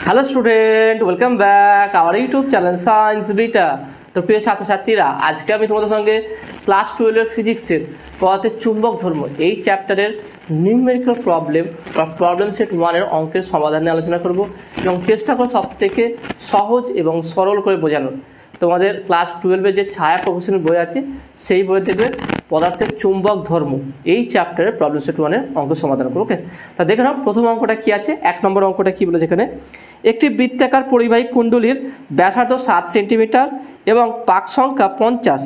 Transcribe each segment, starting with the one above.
Hello student, welcome back our YouTube channel science beta. তো প্রিয় ছাত্রছাত্রীরা, আজকে আমি তোমাদের সঙ্গে ক্লাস 12 ফিজিক্সের পদার্থের চুম্বক ধর্ম এই চ্যাপ্টারের নিউমেরিক্যাল প্রবলেম বা প্রবলেম সেট 1-এর অঙ্কের সমাধান নিয়ে আলোচনা করব এবং চেষ্টা করব সবথেকে সহজ এবং সরল করে বোঝানোর। তোমাদের ক্লাস 12-এর যে ছায়া প্রফেশনের বই আছে সেই বই দেখবে পদার্থের চুম্বক ধর্ম এই চ্যাপ্টারের প্রবলেম সেট 1-এর অঙ্ক সমাধান করবো। ওকে, তা দেখে নাও প্রথম অঙ্কটা কি আছে। 1 নম্বর অঙ্কটা কি বলেছে এখানে, একটি বৃত্তাকার পরিবাহী কুণ্ডলীর ব্যাসার্ধ 7 সেন্টিমিটার এবং পাক সংখ্যা 50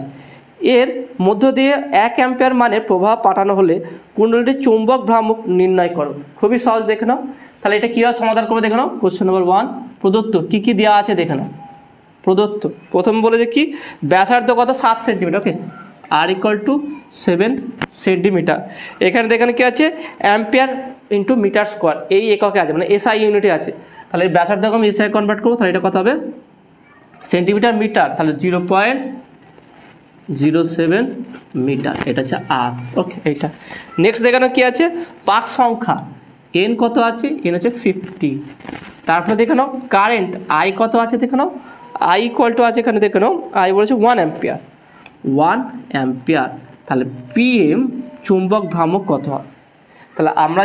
এর মধ্য দিয়ে 1 অ্যাম্পিয়ার মানের প্রবাহ পাঠানো হলে কুণ্ডলীটির চুম্বক ভ্রামক নির্ণয় করো। খুবই সহজ, দেখে নাও। তাহলে এটা কীভাবে সমাধান করবো দেখে নাও। কোশ্চেন নম্বর 1, প্রদত্ত কী কী দেওয়া আছে দেখে নাও। প্রদত্ত প্রথম বলে যে কি, ব্যাসার্ধ কত 7 centimetre. Okay, r equal to 7 centimetre. এখানে দেখেন কি আছে, অ্যাম্পিয়ার ইন্টু মিটার স্কোয়ার এই এককে আছে, মানে এসআই ইউনিটে আছে। তাহলে এই ব্যাসার্ধকে আমি এসআই কনভার্ট করবো, তাহলে এটা কত হবে সেন্টিমিটার মিটার, তাহলে 0.07 মিটার, এটা হচ্ছে আর। ওকে, এইটা নেক্সট দেখানো কি আছে, পাক সংখ্যা এন কত আছে, এন হচ্ছে 50। তারপরে দেখে নাও কারেন্ট আই কত আছে, দেখে নাও আই ইকুয়াল টু আছে এখানে, দেখে নাও আই বলেছে 1 অ্যাম্পিয়ার, 1 অ্যাম্পিয়ার। তাহলে পিএম চুম্বক ভ্রামক কত হয়, তাহলে আমরা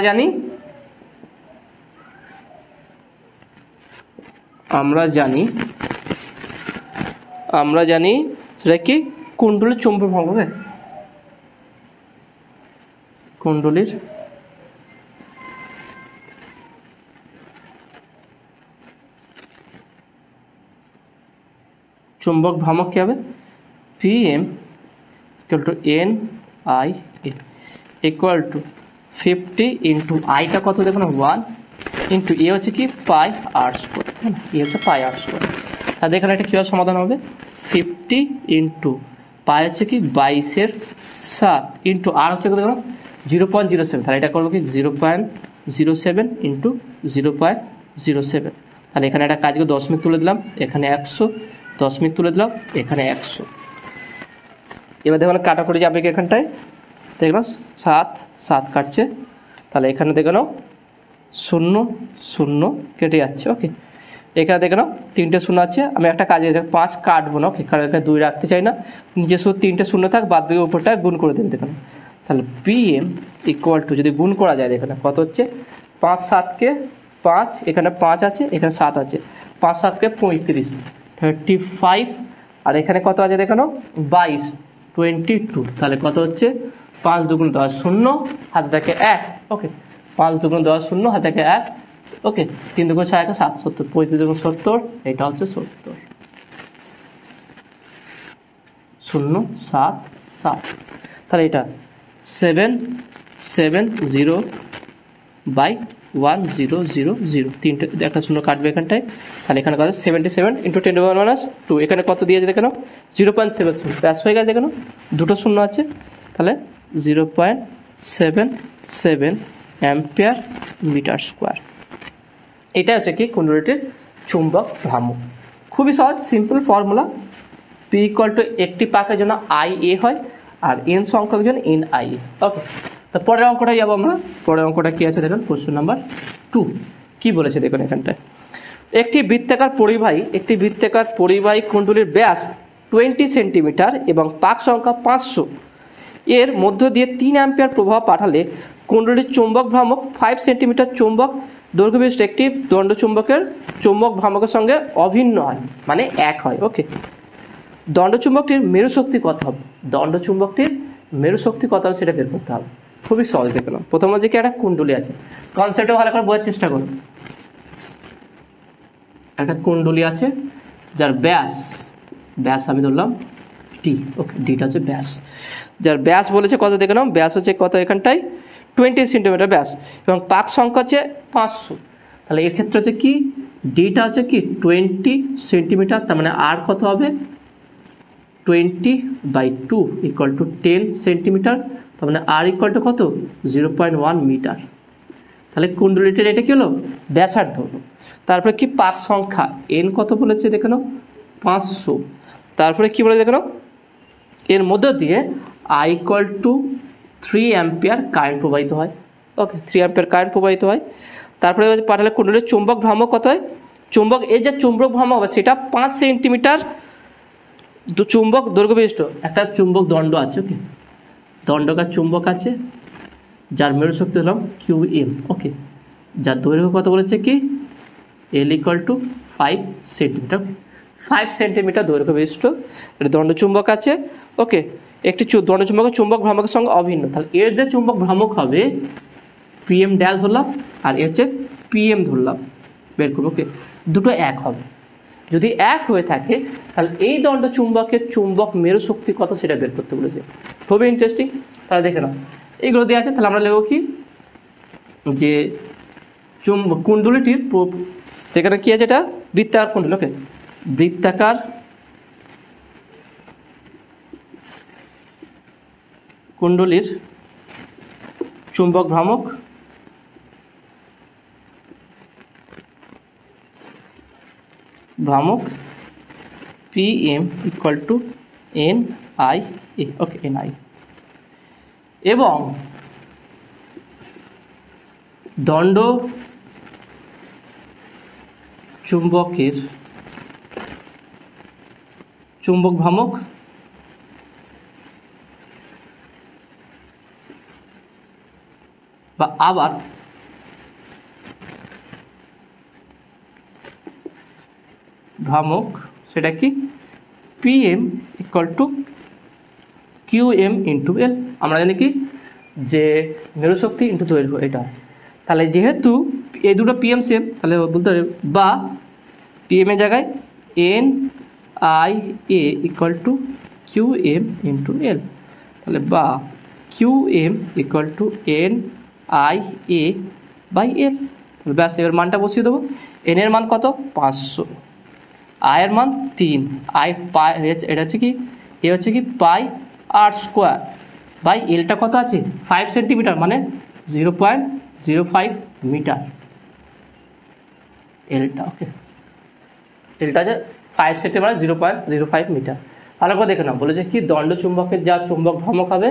জানি সেটা কি, কুণ্ডলীর চুম্বক ভ্রামক। হবে কুণ্ডলীর চুম্বক ভ্রামক কি হবে, PM equal to N I equal to 50 into আইটা কত দেখো না 1 ইন্টু এ হচ্ছে কি পাই আর স্কোয়ার, এ হচ্ছে পাই আর স্কোয়ার। তাহলে এখানে এটা কীভাবে সমাধান হবে, 50 ইন্টু পাই হচ্ছে কি 22/7 ইন্টু আর হচ্ছে দেখো 0.07, তাহলে এটা করবো কি 0.07 ইন্টু 0.07। তাহলে এখানে একটা কাজকে দশমিক তুলে দিলাম, এখানে 100 দশমিক তুলে দিলাম, এখানে 100। এবার দেখো কাটাকুটি যাবে কি এখানটায়, দেখো 7 কাটছে, তাহলে এখানে দেখে নাও 0 0 কেটে যাচ্ছে। ওকে, এখানে দেখে নাও 3টে শূন্য আছে, আমি একটা কাজে 5 কাটবো না। ওকে, কারণ এখানে 2 রাখতে চাই না, যে শুধু 3টে শূন্য থাক, বাদ বাকি উপরটা গুণ করে দেবেন। দেখে নাও তাহলে পিএম ইকুয়াল টু, যদি গুণ করা যায় দেখে নাও কত হচ্ছে, 5 7কে 5, এখানে 5 আছে, এখানে 7 আছে, 5 7কে 35, 35। আর এখানে কত আছে দেখে নাও 22, 22। তাহলে কত হচ্ছে 5 2 10 0, হাতে থাকে 1। ওকে, 5 2 10 0, হাতে থাকে 1। ওকে, 3 2 6 1 7 70, 35 2 70, এটা হচ্ছে 70, 0 7 7। তাহলে এটা 770/1000, 3টে একটা শূন্য কাটবে এখানটায়। তাহলে এখানে কত 77 ইন্টু 10⁻², এখানে কত দিয়েছে দেখে নাও 0.77, ব্যাস হয়ে গেছে। দেখে নাও 2টো শূন্য আছে, তাহলে 0.77 অ্যাম্পিয়ার মিটার স্কোয়ার। এটা হচ্ছে কি কুণ্ডলীটির চুম্বক ভ্রামক। খুবই সহজ, simple formula. P equal to একটি পাকের জন্য আই এ হয়, আর এন সংখ্যক জন্য এন আই এ। ওকে, তো পরের অঙ্কটা যাবো আমরা। পরের অঙ্কটা কি আছে দেখুন, কোশ্চেন নাম্বার 2 কি বলেছে দেখুন এখানটায়, একটি বৃত্তাকার পরিবাহী কুণ্ডলীর ব্যাস 20 সেন্টিমিটার এবং পাক সংখ্যা 500 এর মধ্য দিয়ে 3 অ্যাম্পিয়ার প্রবাহ পাঠালে কুণ্ডলীর চুম্বক ভ্রামক 5 সেন্টিমিটার চুম্বক দৈর্ঘ্য বিশিষ্ট একটি দণ্ডচুম্বকের চুম্বক ভ্রামকের সঙ্গে অভিন্ন হয়, মানে এক হয়। ওকে, দণ্ডচুম্বকটির মেরু শক্তি কত হবে, সেটা বের করতে হবে। খুবই সহজ, দেখে নাও। প্রথম হচ্ছে কি, একটা কুণ্ডলী আছে, কনসেপ্টটা ভালো করে বোঝার চেষ্টা করুন। একটা কুণ্ডলী আছে যার ব্যাস আমি ধরলাম ডি। ওকে, ডিটা হচ্ছে ব্যাস, যার ব্যাস বলেছে কত দেখে নাও, ব্যাস হচ্ছে কত এখানটায় 20 সেন্টিমিটার ব্যাস এবং পাক সংখ্যা হচ্ছে 500। তাহলে এর ক্ষেত্রে হচ্ছে কি, ডিটা হচ্ছে কি 20 সেন্টিমিটার, তার মানে আর কত হবে 20/2 ইকুয়াল টু 10 সেন্টিমিটার, তার মানে আর ইকুয়াল টু কত 0.1 মিটার। তাহলে কুণ্ডলীটির এটা কি হলো, ব্যাসার্ধ হলো। তারপরে কি পাক সংখ্যা এন কত বলেছে দেখে নাও 500। তারপরে কি বলে দেখে নাও, এর মধ্য দিয়ে I equal to 3 ampere current প্রবাহিত হয়। ওকে, 3 অ্যাম্পিয়ার কারেন্ট প্রবাহিত হয়। তারপরে পাঠালে কুণ্ডলীর চুম্বক ভ্রামক কত হয় চুম্বক এই যে চুম্বক ভ্রামক হবে সেটা 5 সেন্টিমিটার চুম্বক দৈর্ঘ্য বিশিষ্ট একটা চুম্বক দণ্ড আছে। ওকে, দণ্ডকার চুম্বক আছে যার মেরু শক্তি হলাম QM। ওকে, যার দৈর্ঘ্য কত বলেছে কি L = 5 সেন্টিমিটার। 5 সেন্টিমিটার দৈর্ঘ্য বিশিষ্ট এটা দণ্ডচুম্বক আছে। ওকে, একটি দণ্ডচুম্বকের চুম্বক ভ্রামকের সঙ্গে অভিন্ন, তাহলে এর যে চুম্বক ভ্রামক হবে PM ড্যাশ ধরলাম আর এর হচ্ছে PM ধরলাম, বের করবো। ওকে, দুটো এক হবে, যদি এক হয়ে থাকে তাহলে এই দণ্ডচুম্বকের চুম্বক মেরু শক্তি কত সেটা বের করতে বলেছে। খুবই ইন্টারেস্টিং। তাহলে দেখে নাও এইগুলো দেওয়া আছে, তাহলে আমরা লিখব কি যে কুণ্ডলীটির যেখানে কি আছে এটা বৃত্তাকার কুণ্ডলী। ওকে, বৃত্তাকার কুণ্ডলীর চুম্বক ভ্রামক PM = NIA। ওকে, NI এবং দণ্ড চুম্বকের চুম্বক ভ্রামক বা আবার ভ্রামক সেটা কি PM = QM × L। আমরা জানি কি যে মেরু শক্তি ইন্টু দৈর্ঘ্য এটা, তাহলে যেহেতু এই দুটো PM সেম তাহলে বলতে পারি বা PM এর জায়গায় NIA = QM × L, তাহলে বা QM = NIA/L। তাহলে ব্যাস এবার মানটা বসিয়ে দেবো। N এর মান কত 500, I এর মান 3, I এটা হচ্ছে কি এ হচ্ছে কি πr² বাই এলটা কত আছে 5 সেন্টিমিটার মানে 0.05 মিটার এলটা। ওকে, এলটা আছে 5 সেন্টিমিটার 0.05 মিটার। ভালো করে দেখে নাও, বলে যে কি দণ্ডচুম্বকের যা চুম্বক ভ্রামক হবে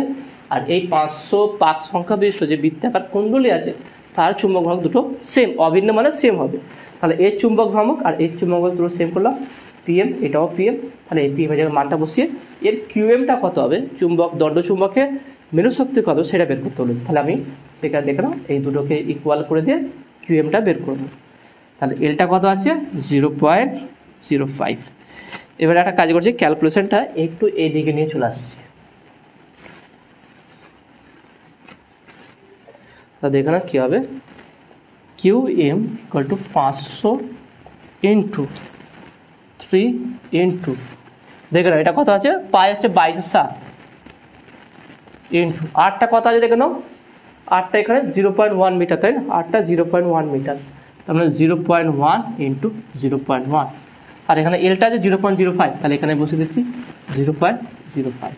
আর এই 500 পাক সংখ্যা বিশিষ্ট যে বৃত্তাকার কুণ্ডলী আছে তার চুম্বক ভ্রামক দুটো সেম, অভিন্ন মানে সেম হবে। তাহলে এর চুম্বক ভ্রামক আর এর চুম্বক ভ্রামক দুটো সেম করলাম, PM এটাও PM, তাহলে এই PM এর জায়গায় মানটা বসিয়ে এর QMটা কত হবে চুম্বক দণ্ডচুম্বকের মেরু শক্তি কত সেটা বের করতে হলো। তাহলে আমি সেখানে দেখে নাও এই দুটোকে ইকুয়াল করে দিয়ে QMটা বের করবো। তাহলে এলটা কত আছে 0.05। এবারে একটা কাজ করছি, ক্যালকুলেশনটা একটু এই দিকে নিয়ে চলে আসছে। তা দেখে না কী হবে QM = 500 × 3 × দেখে নাও এটা কত আছে পাই হচ্ছে 22/7 ইন্টু আরটা কত আছে দেখে নাও, আরটা এখানে 0.1 মিটার, তাই না? আরটা 0.1 মিটার, তার মানে 0.1 × 0.1, আর এখানে এলটা আছে 0.05, তাহলে এখানে বসে দিচ্ছি 0.05।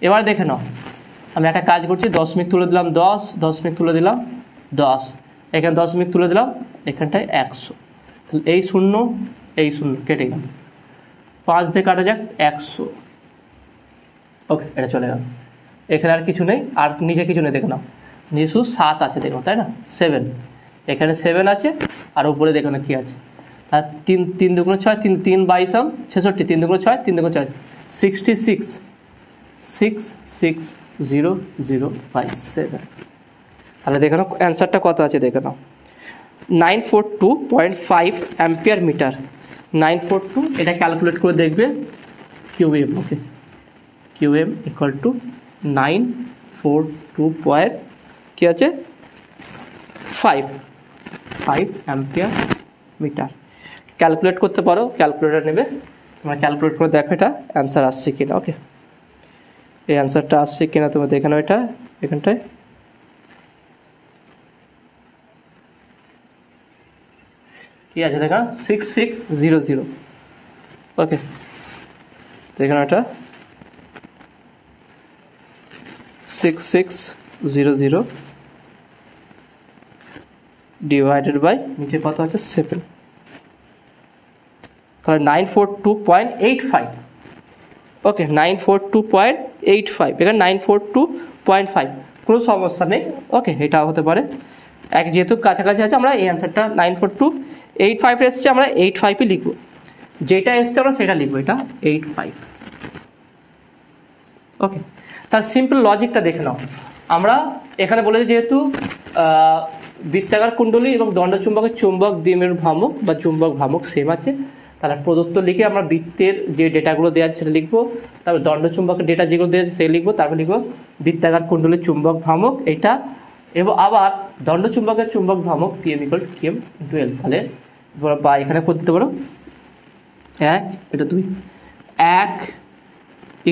এবার দেখে নাও আমি একটা কাজ করছি, দশমিক তুলে দিলাম 10, দশমিক তুলে দিলাম 10, এখানে দশমিক তুলে দিলাম এখানটায় 100, তাহলে এই শূন্য কেটে গেল, 5 দিয়ে কাটা যাক 100। ওকে, এটা চলে গেল। এখানে আর কিছু নেই, আর নিচে কিছু নেই, দেখে নাও নিচে শুধু 7 আছে, দেখো তাই না 7, এখানে 7 আছে আর উপরে দেখো না কি আছে, আর 3 2 6, 3 3 22 66, 3 2 6, 3 2 6 66, 66007। তাহলে দেখে নাও অ্যান্সারটা কত আছে দেখে নাও 942.5 অ্যাম্পিয়ার মিটার। 942 এটা ক্যালকুলেট করে দেখবে QM। ওকে, QM = 942 কি আছে 5 অ্যাম্পিয়ার মিটার। ক্যালকুলেট করতে পারো, ক্যালকুলেটর নেবে, তোমরা ক্যালকুলেট করে দেখো এটা অ্যান্সার আসছে কিনা। ওকে, এই অ্যান্সারটা আসছে কিনা তোমরা দেখে নাও, এটা এখানটায় কি আছে দেখা 6600। ওকে, দেখে নাও এটা 6600 ডিভাইডেড বাই নিচে কত আছে 7, তাহলে 942.85। ওকে, 942.85, এখানে 942.5, কোনো সমস্যা নেই। ওকে, এটা হতে পারে এক যেহেতু কাছাকাছি আছে আমরা এই অ্যান্সারটা 94285 এসছে, আমরা 85ই লিখবো, যেটা এসছে আমরা সেটা লিখবো, এটা 85। ওকে, তার সিম্পল লজিকটা দেখে নাও। আমরা এখানে বলেছি যেহেতু বৃত্তাকার কুণ্ডলী এবং দণ্ডচুম্বকের চুম্বক দ্বিমেরু ভ্রামক বা চুম্বক ভ্রামক সেম আছে, তাহলে প্রদত্ত লিখে আমরা বৃত্তের যে ডেটাগুলো দেওয়া আছে সেটা লিখবো, তারপর দণ্ডচুম্বকের ডেটা যেগুলো দেওয়া আছে সেটা লিখবো, তারপর লিখবো বৃত্তাকার কুণ্ডলীর চুম্বক ভ্রামক এটা, এবং আবার দণ্ডচুম্বকের চুম্বক ভ্রামক PM = Km × L। তাহলে বা এখানে করে দিতে পারো 1 এটা 2, 1 =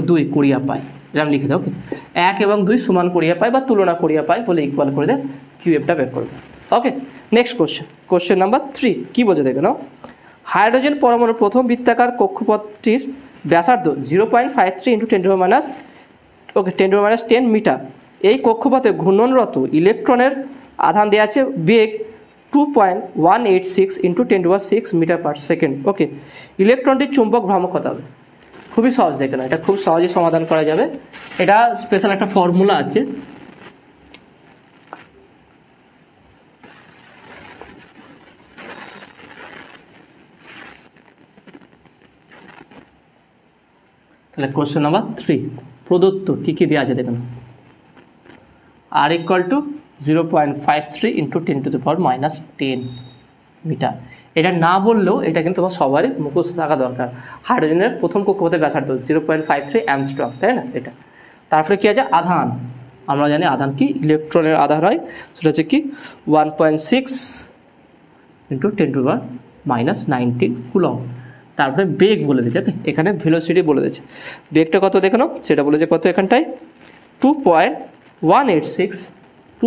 2 করিয়া পাই, এরকম লিখে দাও। ওকে, 1 এবং 2 সমান করিয়া পাই বা তুলনা করিয়া পাই বলে ইকুয়াল করে দেয় QFটা বের করবে। ওকে, নেক্সট কোশ্চেন নাম্বার 3 কি বলছে দেখে নাও। হাইড্রোজেন পরমাণুর প্রথম বৃত্তাকার কক্ষপথটির ব্যাসার্ধ 0.53 × 10⁻10 মিটার। এই কক্ষপথে ঘূর্ণনরত ইলেকট্রনের আধান দেওয়া আছে বেগ 2.186 × 10⁻6 মিটার/সেকেন্ড। ওকে, ইলেকট্রনটির চুম্বক ভ্রামক কত হবে? খুবই সহজ দেখে না, এটা খুব সহজেই সমাধান করা যাবে। এটা স্পেশাল একটা ফর্মুলা আছে, তাহলে কোশ্চেন নাম্বার 3 প্রদত্ত কি কি দেওয়া আছে দেখুন। R = 0.53 × 10⁻10 metre. এটা না বললেও এটা কিন্তু তোমার সবারই মুখস্থ থাকা দরকার। হাইড্রোজেনের প্রথম কক্ষপথের ব্যাসার্ধ 0.53 অ্যাংস্ট্রম, তাই না? এটা তারপরে কি আছে আধান, আমরা জানি আধান কি ইলেকট্রনের আধান হয়, সেটা হচ্ছে কি 1.6 × 10⁻19 কুলম। তারপরে বেগ বলে দিয়েছে, ওকে এখানে ভেলোসিটি বলে দিয়েছে। বেগটা কত দেখে নাও, সেটা বলেছে কত এখানটায় 2.186 ×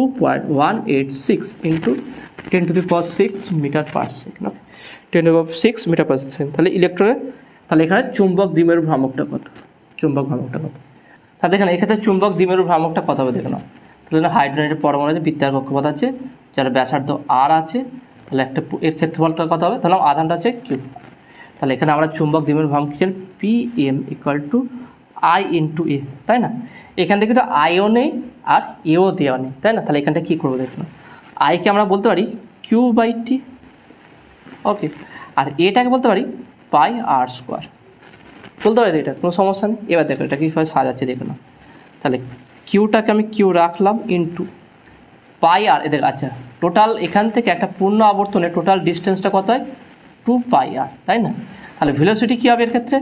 10⁻6 মিটার/সেকেন্ড, 10⁻6 মিটার/সেকেন্ড। তাহলে ইলেকট্রনের, তাহলে এখানে চুম্বক দ্বিমেরু ভ্রামকটা কত, চুম্বক ভ্রামকটা কত, তাহলে এখানে এক্ষেত্রে চুম্বক দ্বিমেরু ভ্রামকটা কত হবে দেখে নাও। তাহলে হাইড্রোজেনের পরমাণু আছে, বৃত্তাকার কক্ষপথ আছে, যার ব্যাসার্ধ R আছে, তাহলে একটা এর ক্ষেত্রফলটা কত হবে, তাহলে আধানটা আছে Q। তাহলে এখানে আমরা চুম্বক দ্বিমেরু ভ্রামক কি PM = I × A, তাই না? এখান থেকে তো আইও নেই আর এও দেওয়া নেই, তাই না? তাহলে এখানটা কী করবো দেখুন, আইকে আমরা বলতে পারি Q/T, ওকে, আর এটাকে বলতে পারি πr² বলতে পারি, এটা কোনো সমস্যা নেই। এবার দেখো এটা কীভাবে সাজাচ্ছে দেখো না। তাহলে কিউটাকে আমি কিউ রাখলাম ইন্টু πr, এদের আচ্ছা টোটাল এখান থেকে একটা পূর্ণ আবর্তনে টোটাল ডিস্টেন্সটা কত হয় 2πr, তাই না? তাহলে ভেলোসিটি কী হবে এর ক্ষেত্রে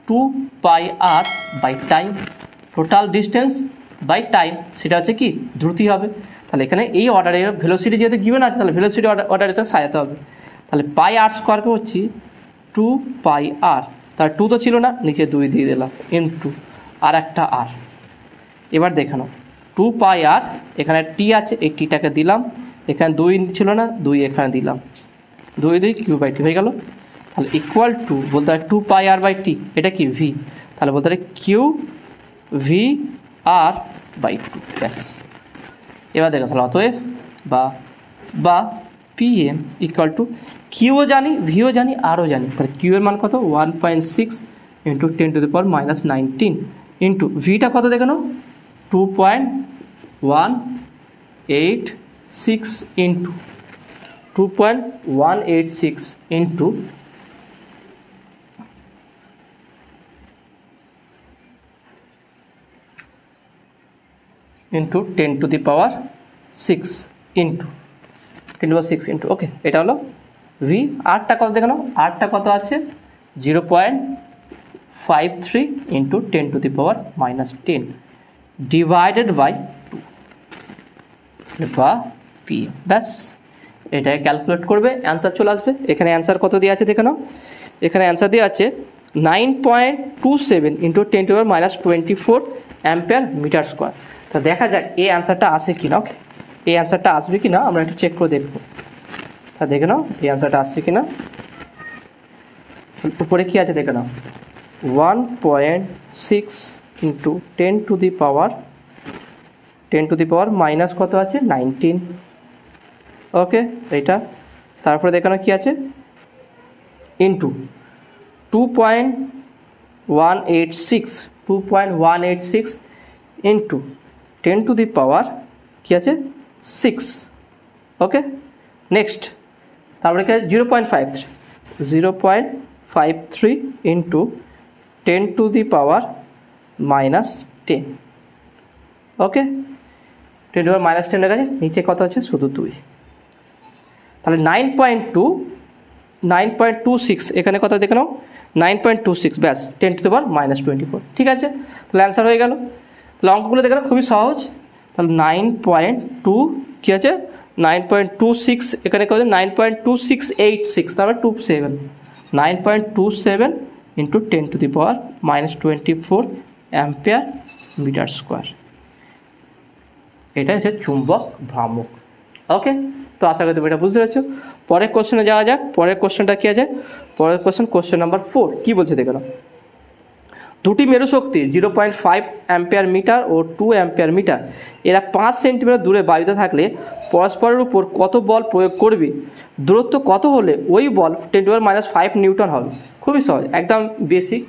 2πr/টাইম, টোটাল ডিস্টেন্স বাই টাইম, সেটা হচ্ছে কি দ্রুতি হবে। তাহলে এখানে এই অর্ডারে ভেলোসিটি যেহেতু গিভেন আছে, তাহলে ভেলোসিটি অর্ডার এটা সাজাতে হবে। তাহলে πr² হচ্ছে 2πr, তার 2 তো ছিল না, নিচে 2 দিয়ে দিলাম ইন্টু আর একটা r। এবার দেখে নাও 2πr, এখানে t আছে, এই টিটাকে দিলাম, এখানে 2 ছিল না, 2 এখানে দিলাম, 2 Q/T হয়ে গেল। তাহলে ইকুয়াল টু বলতে হয় 2πr/T, এটা কি v, তাহলে বলতে হয় QVR/2, ব্যাস। এবার দেখো তাহলে অতএব বা PM = কিউও জানি, ভিও জানি, আরও জানি, তাহলে কিউ এর মান কত 1.6 × 10⁻19 ইন্টু ভিটা কত দেখে নাও 2.186 ইন্টু 2.186 ইন্টু 10⁻6 ইন্টু 10⁻6 ইন্টু, ওকে এটা হলো ভি। আরটা কত দেখে নাও, আরটা কত আছে 0.53 ইন্টু 10⁻10 ডিভাইডেড বাই 2 বা পি, ব্যাস এটাকে ক্যালকুলেট করবে, অ্যান্সার চলে আসবে। এখানে অ্যান্সার কত দেওয়া আছে দেখে নাও, এখানে অ্যান্সার দেওয়া আছে 9.27 ইন্টু 10⁻24 অ্যাম্পিয়ার মিটার স্কোয়ার। তা দেখা যাক এই অ্যান্সারটা আসে কিনা, ওকে এই অ্যান্সারটা আসবে কিনা আমরা একটু চেক করে দেখবো। তা দেখে নাও এই অ্যান্সারটা আসছে কিনা, উপরে কি আছে দেখে নাও 1.6 ইন্টু 10⁻10 মাইনাস কত আছে 19, ওকে এইটা। তারপরে দেখে নাও কি আছে ইন্টু 2.186 ইন্টু 10⁻6 কি আছে 6, ওকে নেক্সট তারপরে কি 0.53 ইন্টু 10⁻⁻10 ওকে 10⁻10 এর কাছে নিচে কত আছে শুধু 2 তাহলে 9.26 এখানে কত দেখে নাও 9.26 ব্যাস 10⁻24 ঠিক আছে তাহলে অ্যান্সার হয়ে গেল তাহলে অঙ্কগুলো দেখে নাও খুবই সহজ তাহলে 9.2 কি আছে 9.26 এখানে কত 9.2686 তারপর 27 9.27 ইন্টু 10⁻24 অ্যাম্পিয়ার মিটার স্কোয়ার এটা হচ্ছে চুম্বক ভ্রামক ওকে তো আশা করি তুমি এটা বুঝতে পেরেছো পরের কোশ্চেনে যাওয়া যাক পরের কোশ্চেনটা কি আছে পরের কোশ্চেন নাম্বার 4 কি বলছে দেখো না দুটি মেরু শক্তি 0.5 অ্যাম্পিয়ার মিটার ও 2 অ্যাম্পিয়ার মিটার এরা 5 সেন্টিমিটার দূরে বায়ুতে থাকলে পরস্পরের উপর কত বল প্রয়োগ করবে দূরত্ব কত হলে ওই বল 10⁻⁵ নিউটন হবে খুবই সহজ একদম বেসিক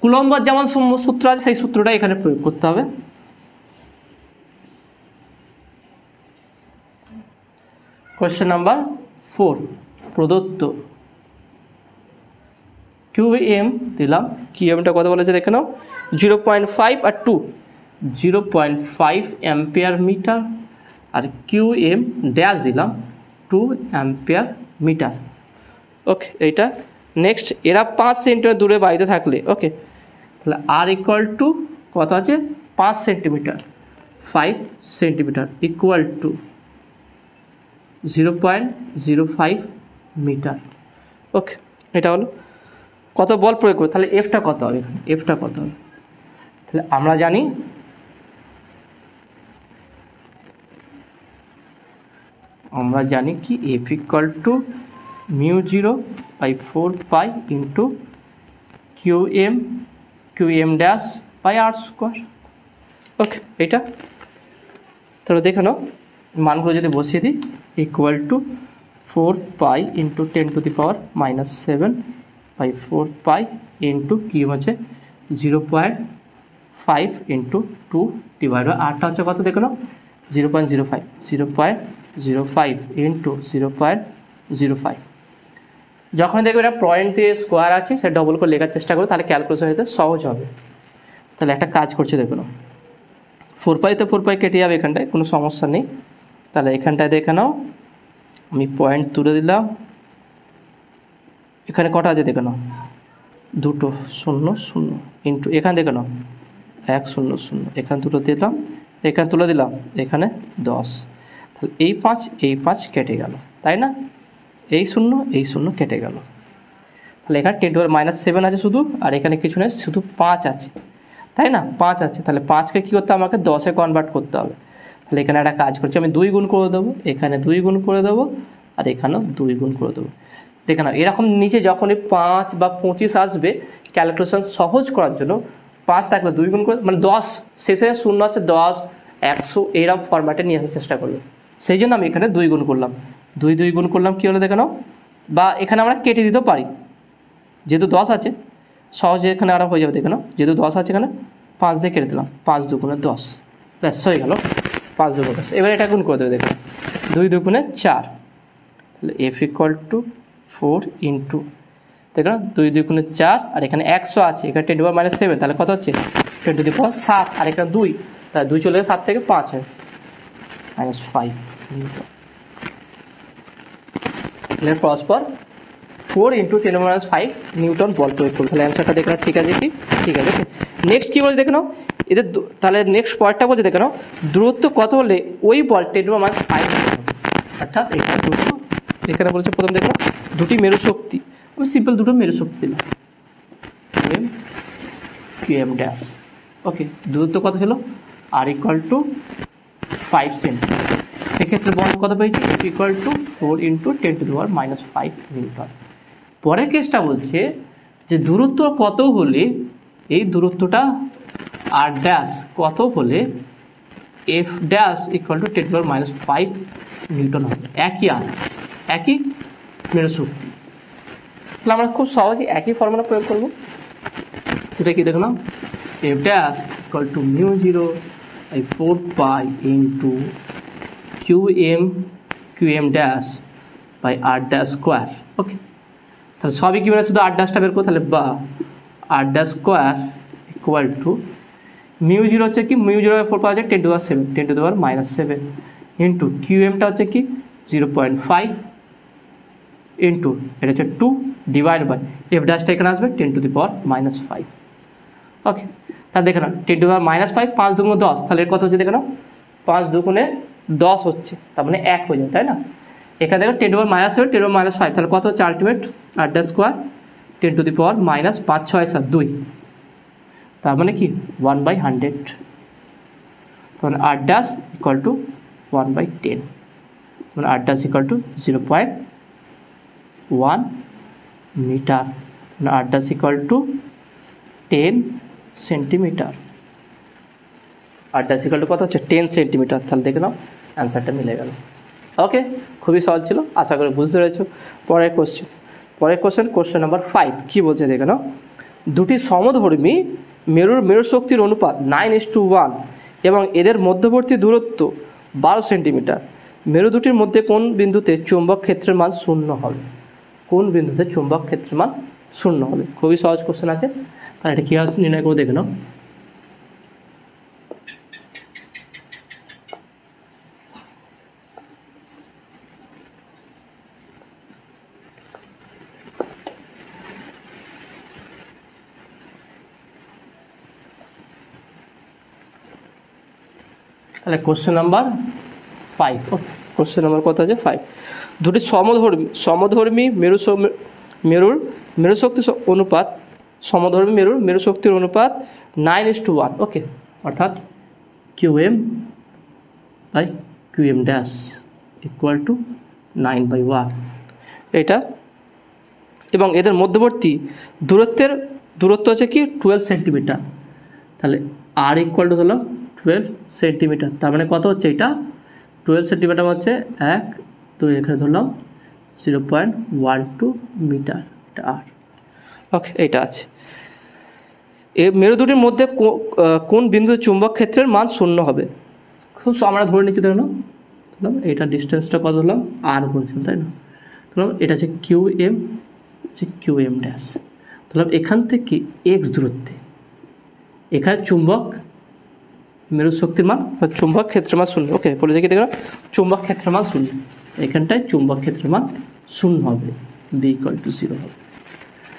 কুলম্বের যেমন সূত্র আছে সেই সূত্রটা এখানে প্রয়োগ করতে হবে কোশ্চেন নাম্বার 4 প্রদত্ত QM দিলাম QMটা কত বলেছে দেখে নাও 0.5 আর 2 0.5 অ্যাম্পিয়ার মিটার আর QM ড্যাশ দিলাম 2 অ্যাম্পিয়ার মিটার ওকে এইটা নেক্সট এরা 5 সেন্টিমিটার দূরে বায়ুতে থাকলে ওকে তাহলে R ইকুয়াল টু কত আছে 5 centimetre 5 centimetre equal to 0.05 metre okay এটা হলো কত বল প্রয়োগ করবে তাহলে এফটা কত হবে এফটা কত হবে তাহলে আমরা জানি কি F equal to μ0/4 into QM dash by R square okay এইটা তাহলে দেখে নাও মানগুলো যদি বসিয়ে দিই ইকুয়াল টু 4 ইন্টু 10⁻⁷/4 ইন্টু কি হচ্ছে 0.5 ইন্টু 2 ডিভাইড বাই আরটা হচ্ছে কত দেখো 0.05 ইন্টু 0.05 যখন দেখবে এটা পয়েন্ট দিয়ে স্কোয়ার আছে সেটা ডবল করে লেখার চেষ্টা করো তাহলে ক্যালকুলেশন হতে সহজ হবে তাহলে একটা কাজ করছে দেখো 4 তো 4 কেটে যাবে এখানটায় কোনো সমস্যা নেই তাহলে এখানটায় দেখে নাও আমি পয়েন্ট তুলে দিলাম এখানে কটা আছে দেখে নাও 2 0 0 ইন্টু এখানে দেখে নাও 1 0 0 এখানে 2 দিলাম এখানে তুলে দিলাম এখানে 10 তাহলে এই 5 কেটে গেল তাই না এই 0 কেটে গেল তাহলে এখানে 10⁻⁷ আছে শুধু আর এখানে কিছু নেই শুধু 5 আছে তাই না 5 আছে তাহলে 5কে কী করতে আমাকে 10-এ কনভার্ট করতে হবে তাহলে এখানে একটা কাজ করছি আমি 2 গুণ করে দেবো এখানে 2 গুণ করে দেবো আর এখানেও 2 গুণ করে দেবো দেখে নাও এরকম নিচে যখনই 5 বা 25 আসবে ক্যালকুলেশন সহজ করার জন্য 5 থাকলে 2 গুণ করে মানে 10 শেষে 0 আছে 10 100 এইরকম ফরম্যাটে নিয়ে আসার চেষ্টা করবে সেই জন্য আমি এখানে 2 গুণ করলাম 2 গুণ করলাম কী হলো দেখে নাও বা এখানে আমরা কেটে দিতেও পারি যেহেতু 10 আছে সহজে এখানে আরও হয়ে যাবে দেখে নাও যেহেতু 10 আছে এখানে 5 দিয়ে কেটে দিলাম 5 2 10 ব্যাস হয়ে গেল 5 2 10 এবার এটা গুণ করে দেবে দেখো 2 2 4 তাহলে এফ ইকুয়াল টু 4 ইন্টু দেখো 2 2 4 আর এখানে 100 আছে এখানে 10⁻⁷ তাহলে কত হচ্ছে 10⁻7 আর এখানে 2 তাহলে 2 চলে গেলে 7 থেকে 5 হয় -5 তাহলে পরস্পর 4 ইন্টু 10⁻⁵ নিউটন বল প্রয়োগ করবো তাহলে অ্যান্সারটা দেখে নাও ঠিক আছে কি ঠিক আছে নেক্সট কী বলছে দেখে নাও এদের তাহলে নেক্সট পয়েন্টটা বলছে দেখে নাও দূরত্ব কত হলে ওই বল 10⁻⁵ অর্থাৎ এখানে এখানে বলছে প্রথম দেখো দুটি মেরু শক্তি আমি সিম্পল দুটো মেরু শক্তি দিলাম QM ড্যাশ ওকে দূরত্ব কত ছিল R ইকুয়াল টু 5 সেন্টিমিটার সেক্ষেত্রে বল কত পেয়েছি F equal to 4 into 10⁻⁵ Newton পরের কেসটা বলছে যে দূরত্ব কত হলে এই দূরত্বটা R ড্যাশ কত হলে F dash equal two 10⁻⁵ Newton হবে একই মেরু শক্তি তাহলে আমরা খুব সহজে একই ফর্মুলা প্রয়োগ করব সেটা কি দেখলাম F dash equal to μ0/4 into Q M dash by R dash square. Okay, তাহলে সবই কি মানে শুধু আর ড্যাশটা বের করো, তাহলে বা R dash square equal to mu zero হচ্ছে কি, মিউ জিরো 4 পাওয়া যায় 10⁻7, 10⁻⁻7 ইন্টু কিউ এমটা হচ্ছে কি 0.5 ইন্টু এটা হচ্ছে 2 ডিভাইড বাই এফ ড্যাশটা এখানে আসবে 10⁻⁻5। ওকে, তাহলে দেখে নাও 10⁻⁻5, 5 দুগুণে 10, তাহলে এর কত হচ্ছে দেখে নাও 5 দুগুণে 10 হচ্ছে, তার মানে 1 হয়ে যায়, তাই না? এখানে দেখো 10⁻7, 10⁻5, তাহলে কত হচ্ছে আলটিমেট আর ড্যাশ স্কোয়ার 10⁻⁻5 6 7 2, তার মানে কি 1/100, তাহলে আর ড্যাশ ইকুয়াল টু 1/10, মানে R dash equal to 0.1 metre, মানে R dash equal to 10 centimetre, R dash equal to কত হচ্ছে 10 সেন্টিমিটার। তাহলে দেখে নাও অ্যান্সারটা মিলে গেল। ওকে, খুবই সহজ ছিল, আশা করি বুঝতে পেরেছো। পরের কোশ্চেন নাম্বার 5 কি বলছে দেখে নাও, দুটি সমধর্মী মেরুর শক্তির অনুপাত 9:1 এবং এদের মধ্যবর্তী দূরত্ব 12 সেন্টিমিটার। মেরু দুটির মধ্যে কোন বিন্দুতে চুম্বক ক্ষেত্রের মান 0 হবে? কোন বিন্দুতে চুম্বক ক্ষেত্রের মান 0 হবে? খুবই সহজ কোশ্চেন আছে, তাহলে এটা কী আসছে নির্ণয় করে দেখে নাও। তাহলে কোশ্চেন নাম্বার 5, ওকে, কোশ্চেন নাম্বার কত আছে 5, দুটি সমধর্মী মেরু শক্তি অনুপাত, সমধর্মী মেরু শক্তির অনুপাত 9:1, ওকে, অর্থাৎ QM by QM dash equal to 9/1 এটা, এবং এদের মধ্যবর্তী দূরত্ব হচ্ছে কি 12 সেন্টিমিটার। তাহলে আর ইকুয়াল টু ধরলাম 12 সেন্টিমিটার, তার মানে কত হচ্ছে এটা 12 সেন্টিমিটার হচ্ছে 1 2, এখানে ধরলাম 0.12 মিটার, এটা আর। ওকে, এইটা আছে। এই মেরু দুটির মধ্যে কোন বিন্দুতে চুম্বক ক্ষেত্রের মান 0 হবে? খুব আমরা ধরে নিচ্ছি, ধরলাম এটা ডিস্টেন্সটা কত ধরলাম আর বলছিলাম, তাই না? ধরলাম এটা হচ্ছে কিউএম ড্যাশ, ধরলাম এখান থেকে এক্স দূরত্বে, এখানে চুম্বক মেরু শক্তির মান বা চুম্বক ক্ষেত্রের মান 0। ওকে, বলেছে কি দেখলাম চুম্বক ক্ষেত্রের মান 0, এখানটায় চুম্বক ক্ষেত্রের মান 0 হবে, বি ইকুয়াল টু 0 হবে,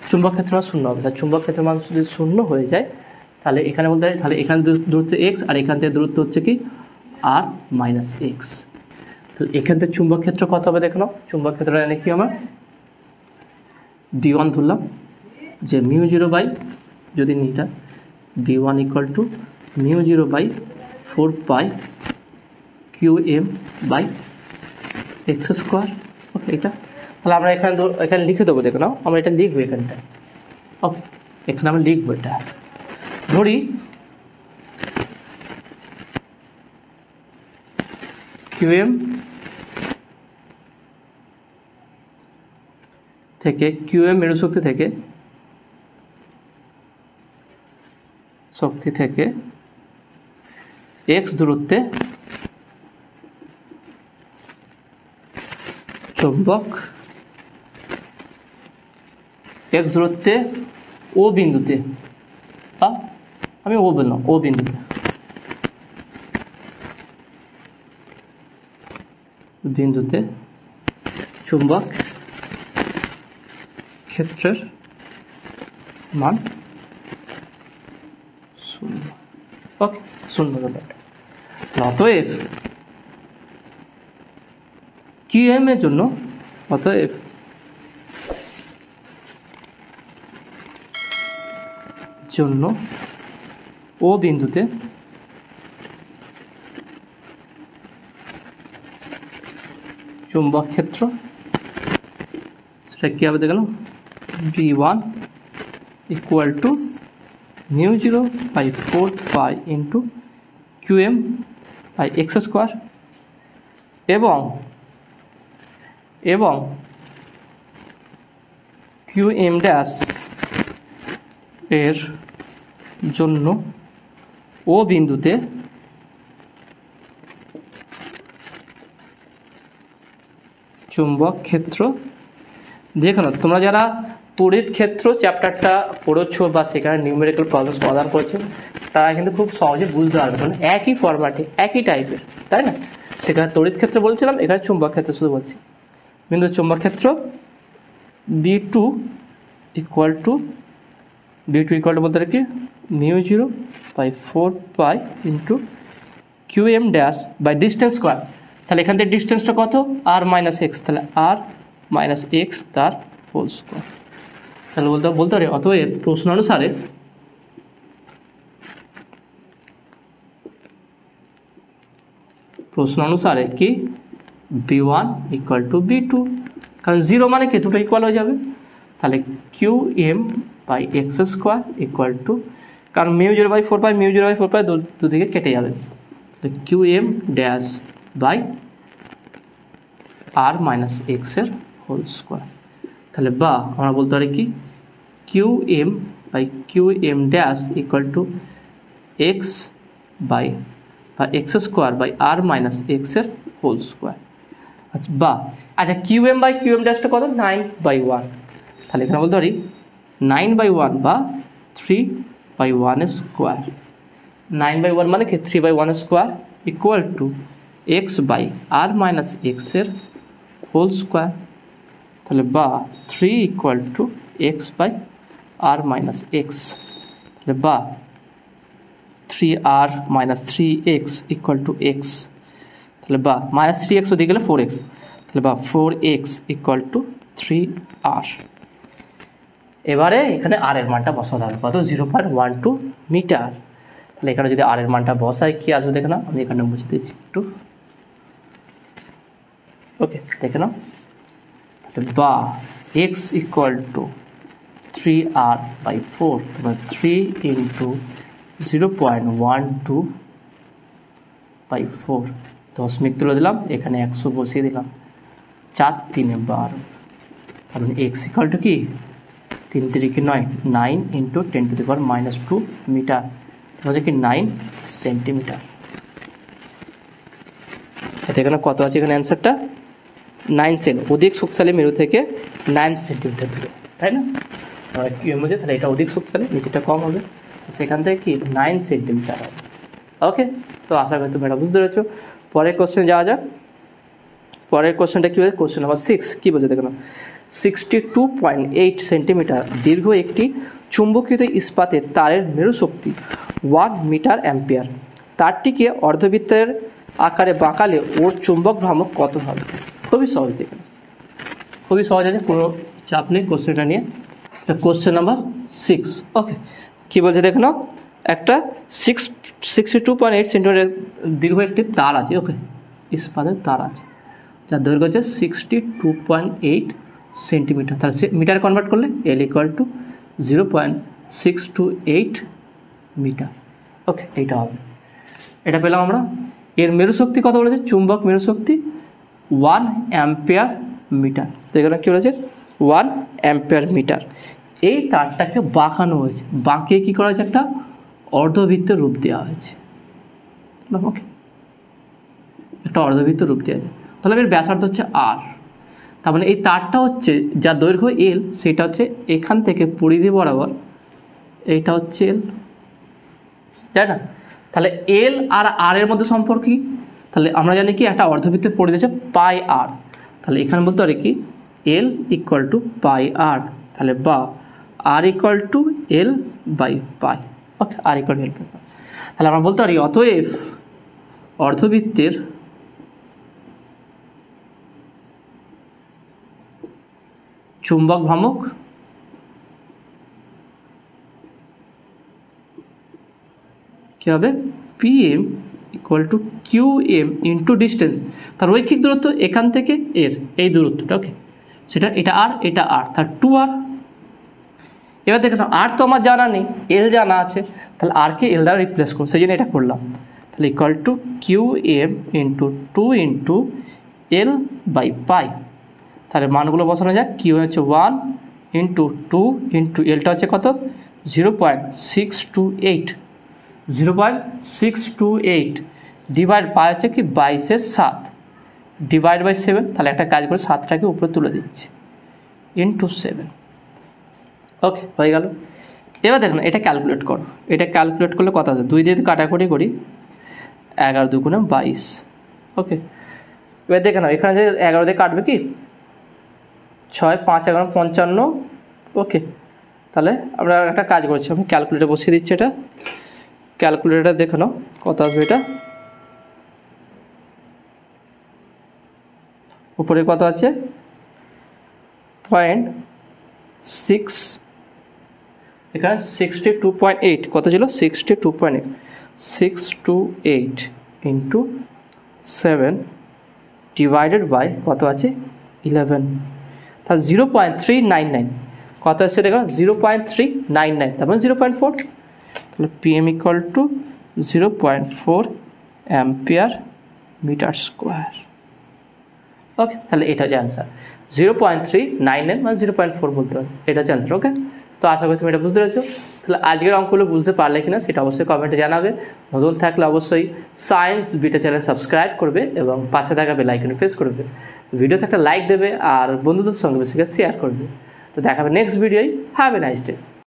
চুম্বক ক্ষেত্রের মান 0 হবে। তাহলে চুম্বক ক্ষেত্রের মান যদি 0 হয়ে যায়, তাহলে এখানে বলতে হয়, তাহলে এখানে দূরত্ব এক্স আর এখান থেকে দূরত্ব হচ্ছে কি আর মাইনাস এক্স। তাহলে এখান থেকে চুম্বক ক্ষেত্র কত হবে দেখো নাও, চুম্বক ক্ষেত্র জানি কি আমার B1 ধরলাম, যে মিউ 0 বাই যদি নিটা B1 equal to mu 0 by 4 pi QM by x square. Okay, এটা তাহলে আমরা এখানে লিখে দেবো, দেখো নাও আমরা এটা লিখবো এখানটায়। ওকে, এখানে আমরা লিখবো এটা, ধরি কিউএম থেকে কিউএম মেরু শক্তি থেকে এক্স দূরত্বে চুম্বক, এক্স দূরত্বে ও বিন্দুতে, আমি ও বললাম ও বিন্দুতে চুম্বক ক্ষেত্রের মান 0। ওকে, 0। অতএব কিউএম এর জন্য, অতএব ও বিন্দুতে চুম্বক ক্ষেত্র সেটা কি হবে দেখো, B1 equal to mu 0 by 4 pi into QM by x square, এবং কিউএম ড্যাশ এর জন্য ও বিন্দুতে চুম্বক ক্ষেত্র। দেখো তোমরা যারা তড়িৎ ক্ষেত্র চ্যাপ্টারটা পড়েছো বা সেখানে নিউমেরিক্যাল প্রবলেম সমাধান করছো তারা কিন্তু খুব সহজে বুঝতে পারবে, কারণ একই ফরম্যাটে একই টাইপের, তাই না? সেখানে তড়িৎ ক্ষেত্র বলছিলাম, এখানে চুম্বক ক্ষেত্র শুধু বলছি। বিন্দু চুম্বক ক্ষেত্র B2 ইকুয়াল টু বলতে কি μ0/4π into QM dash by distance square. তাহলে এখান থেকে ডিস্টেন্সটা কত? r মাইনাস এক্স, তাহলে r মাইনাস এক্স তার হোল স্কোয়ার। তাহলে বলতে পারি অতএব প্রশ্ন অনুসারে কি B1 ইকুয়াল টু B2, কারণ 0 মানে কি দুটো ইকুয়াল হয়ে যাবে। তাহলে QM by x square equal to, কারণ μ0/4π দুদিকে কেটে যাবে, QM dash by r minus এক্সের হোল স্কোয়ার। তাহলে বা আমরা বলতে পারি কি QM by QM dash equal to x by x square by r minus এক্সের হোল স্কোয়ার। আচ্ছা QM বাই QM ড্যাশটা কত? 9/1। তাহলে এখানে বলতে পারি 9/1 বা 3/1 স্কোয়ার। 9/1 মানে কি 3/1 square equal to x by r minus এক্সের হোল স্কোয়ার। তাহলে বা 3 equal to x by r minus x. তাহলে বা 3r minus 3x equal to x. তাহলে বা মাইনাস 3x ওদিকে গেলে 4x, তাহলে বা 4x ইকুয়াল টু 3r। এবারে এখানে r এর মানটা বসাতে হবে, কত? 0.12 মিটার। তাহলে এখানে যদি r এর মানটা বসাই কি আসবে দেখে নাও, আমি এখানে বুঝে দিচ্ছি একটু, ওকে দেখে নাও। তাহলে বা x ইকুয়াল টু 3r/4, তাহলে 3 ইন্টু 0.12/4, 10 তুলে দিলাম, এখানে 100 বসিয়ে দিলাম, 4 3 12। তাহলে এক্স ইকুয়াল টু কি 3 3 9, 9 ইন্টু 10⁻² মিটার, তাহলে কি 9 সেন্টিমিটার। এখানে কত আছে? এখানে অ্যান্সারটা 9 সেন্ট, অধিক শক্তিশালী মেরু থেকে 9 সেন্টিমিটার দূরে, তাই না? কিউএম হচ্ছে, তাহলে এটা অধিক শক্তিশালী, নিচেটা কম হবে, সেখান থেকে কি 9 সেন্টিমিটার হবে। ওকে, তো আশা করি তুমি এটা বুঝতে পেরেছো। পরের কোশ্চেনে যাওয়া যাক। পরের কোশ্চেনটা কী বলছে? কোশ্চেন নাম্বার 6 কী বলছে দেখো না। 62.8 সেন্টিমিটার দীর্ঘ একটি চুম্বকীয় ইস্পাতের তারের মেরু শক্তি 1 মিটার অ্যাম্পিয়ার। তারটিকে অর্ধবৃত্তের আকারে বাঁকালে ওর চুম্বক ভ্রামক কত হবে? খুবই সহজ, দেখেন খুবই সহজ আছে, কোনো চাপ নেই কোশ্চেনটা নিয়ে। কোশ্চেন নাম্বার 6, ওকে কী বলছে দেখে নাও। একটা 62.8 সেন্টিমিটার দীর্ঘ একটি তার আছে, ওকে ইস্পাতের তার আছে, যার দৈর্ঘ্য হচ্ছে 62.8 সেন্টিমিটার। তাহলে মিটার কনভার্ট করলে L ইকুয়াল টু 0.628 মিটার। ওকে, এইটা হবে, এটা পেলাম আমরা। এর মেরু শক্তি কত বলেছে? চুম্বক মেরু শক্তি 1 অ্যাম্পিয়ার মিটার। তো এখানে কী বলেছে? 1 অ্যাম্পিয়ার মিটার। এই তারটাকে বাঁকানো হয়েছে, বাঁকিয়ে কী করা হয়েছে? একটা অর্ধবৃত্তের রূপ দেওয়া হয়েছে, ওকে একটা অর্ধবৃত্তের রূপ দেওয়া হয়েছে। তাহলে এর ব্যাসার্ধ হচ্ছে r, তার মানে এই তারটা হচ্ছে যার দৈর্ঘ্য L, সেটা হচ্ছে এখান থেকে পরিধি বরাবর, এইটা হচ্ছে L, তাই না? তাহলে L আর r এর মধ্যে সম্পর্ক কি? তাহলে আমরা জানি কি একটা অর্ধবৃত্তের পরিধি হচ্ছে πr, তাহলে এখানে বলতে পারি কি L ইকুয়াল টু πr, তাহলে বা r equal to L by pi, okay r equal to L by pi. তাহলে আমরা বলতে পারি অতএব অর্ধবৃত্তের চুম্বক ভ্রামক কী হবে? PM equal to QM into distance, তার রৈখিক দূরত্ব এখান থেকে এর এই দূরত্বটা, ওকে সেটা এটা আর এটা আর, তার 2r। এবার দেখে নাও আর তো আমার জানা নেই, L জানা আছে, তাহলে আরকে L দ্বারা রিপ্লেস করুন, সেই জন্য এটা করলাম। তাহলে equal to QM into 2 into L by pi. তাহলে মানগুলো বসানো যায়, কিউ হচ্ছে 1 ইন্টু 2 ইন্টু এলটা হচ্ছে কত? 0.628, 0.628 ডিভাইড পাই হচ্ছে কি 22/7, ডিভাইড বাই 7, তাহলে একটা কাজ করে 7টাকে উপরে তুলে দিচ্ছি, ইন্টু 7। ওকে, হয়ে গেল। এবার দেখুন এটা ক্যালকুলেট করো, এটা ক্যালকুলেট করলে কত আছে, 2 দিয়ে কাটাকুটি করি, 11 দুগুণে 22। ওকে, এবার দেখে নাও এখানে যে 11 দিয়ে কাটবে কি 6, 5, 11, 55। ওকে, তাহলে আমরা একটা কাজ করছি, আমি ক্যালকুলেটার বসিয়ে দিচ্ছি, এটা ক্যালকুলেটার দেখে নাও কত আসবে, এটা উপরে কত আছে 0.6, এখানে 62.8, কত ছিল 62.8, 628 ইন্টু 7 ডিভাইডেড বাই কত আছে 11, তাহলে 0.399, কত আসছে দেখো 0.399, তার মানে 0.4, তাহলে PM equal to 0.4 ampere metre square. Okay, তাহলে এটা হচ্ছে অ্যান্সার, 0.399 মানে 0.4 বলতে পারি, এটা হচ্ছে অ্যান্সার। ওকে, তো আশা করি তুমি এটা বুঝতে পেরেছো। তাহলে আজকের অঙ্কগুলো বুঝতে পারলে কিনা সেটা অবশ্যই কমেন্টে জানাবে। নতুন থাকলে অবশ্যই সায়েন্স বিটা চ্যানেল সাবস্ক্রাইব করবে এবং পাশে থাকা বেল আইকনে প্রেস করবে, ভিডিওতে একটা লাইক দেবে আর বন্ধুদের সঙ্গে বেশি শেয়ার করবে। তো দেখাবে নেক্সট ভিডিওয়। Have a nice day.